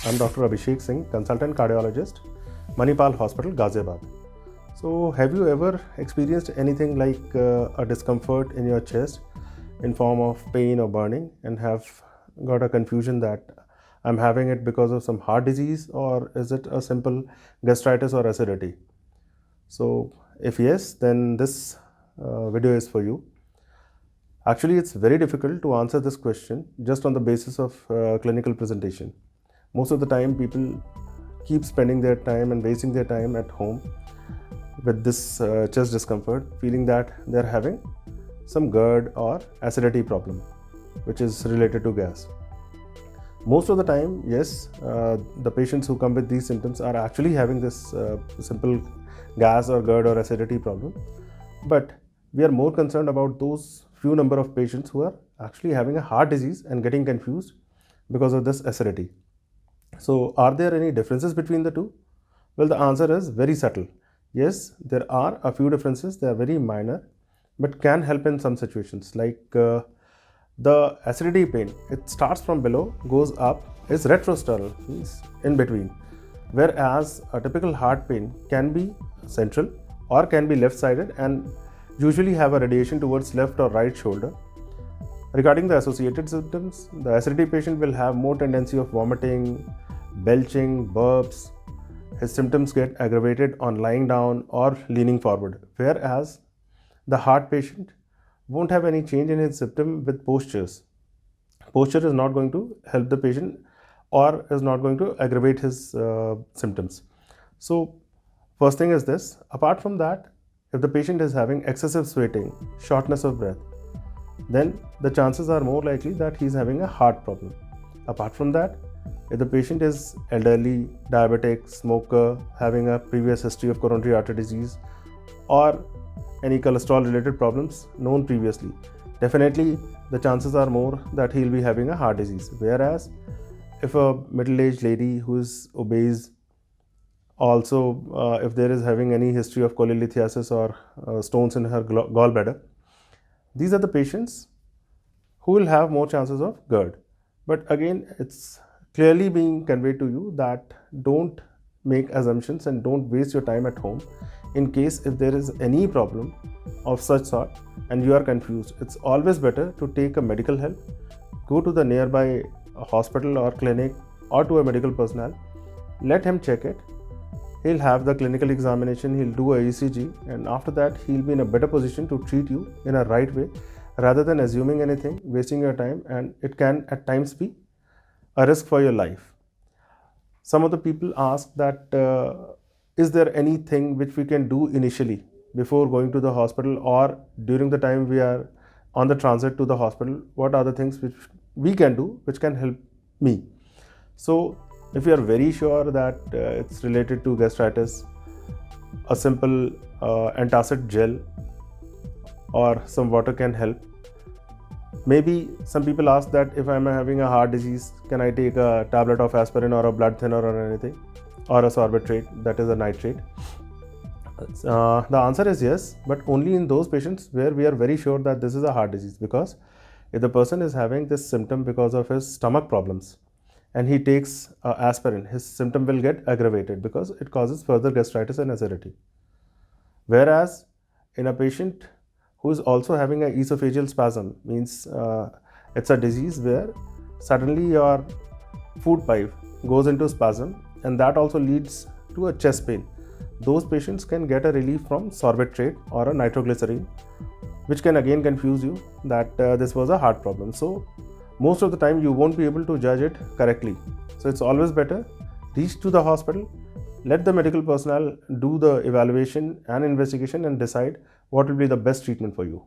I'm Dr. Abhishek Singh, consultant cardiologist, Manipal Hospital, Ghaziabad. So, have you ever experienced anything like a discomfort in your chest in form of pain or burning and have got a confusion that I'm having it because of some heart disease or is it a simple gastritis or acidity? So, if yes, then this video is for you. Actually, it's very difficult to answer this question just on the basis of clinical presentation. Most of the time, people keep spending their time and wasting their time at home with this chest discomfort, feeling that they're having some GERD or acidity problem, which is related to gas. Most of the time, yes, the patients who come with these symptoms are actually having this simple gas or GERD or acidity problem. But we are more concerned about those few number of patients who are actually having a heart disease and getting confused because of this acidity. So, are there any differences between the two? Well, the answer is very subtle. Yes, there are a few differences, they are very minor, but can help in some situations. Like the acidity pain, it starts from below, goes up, is retrosternal, means in between. Whereas a typical heart pain can be central or can be left-sided and usually have a radiation towards left or right shoulder. Regarding the associated symptoms, the acidity patient will have more tendency of vomiting, belching, burps. His symptoms get aggravated on lying down or leaning forward, whereas the heart patient won't have any change in his symptom with postures. Posture is not going to help the patient or is not going to aggravate his symptoms. So, first thing is this. Apart from that, if the patient is having excessive sweating, shortness of breath, then the chances are more likely that he is having a heart problem. Apart from that, if the patient is elderly, diabetic, smoker, having a previous history of coronary artery disease or any cholesterol related problems known previously, definitely the chances are more that he will be having a heart disease. Whereas if a middle-aged lady who is obese, also if there is having any history of cholelithiasis or stones in her gallbladder, these are the patients who will have more chances of GERD. But again, it's clearly being conveyed to you that don't make assumptions and don't waste your time at home. In case if there is any problem of such sort and you are confused, it's always better to take a medical help, go to the nearby hospital or clinic or to a medical personnel, let him check it. He'll have the clinical examination, he'll do a ECG, and after that he'll be in a better position to treat you in a right way rather than assuming anything, wasting your time, and it can at times be a risk for your life. Some of the people ask that is there anything which we can do initially before going to the hospital or during the time we are on the transit to the hospital? What are the things which we can do which can help me? So, if you are very sure that it's related to gastritis, a simple antacid gel or some water can help. Maybe some people ask that if I'm having a heart disease, can I take a tablet of aspirin or a blood thinner or anything, or a sorbitrate, that is a nitrate? The answer is yes, but only in those patients where we are very sure that this is a heart disease, because if the person is having this symptom because of his stomach problems and he takes aspirin, his symptom will get aggravated because it causes further gastritis and acidity. Whereas in a patient who is also having an esophageal spasm, means it's a disease where suddenly your food pipe goes into spasm and that also leads to a chest pain. Those patients can get a relief from sorbitrate or a nitroglycerin, which can again confuse you that this was a heart problem. So, most of the time you won't be able to judge it correctly. So, it's always better reach to the hospital, let the medical personnel do the evaluation and investigation and decide what will be the best treatment for you.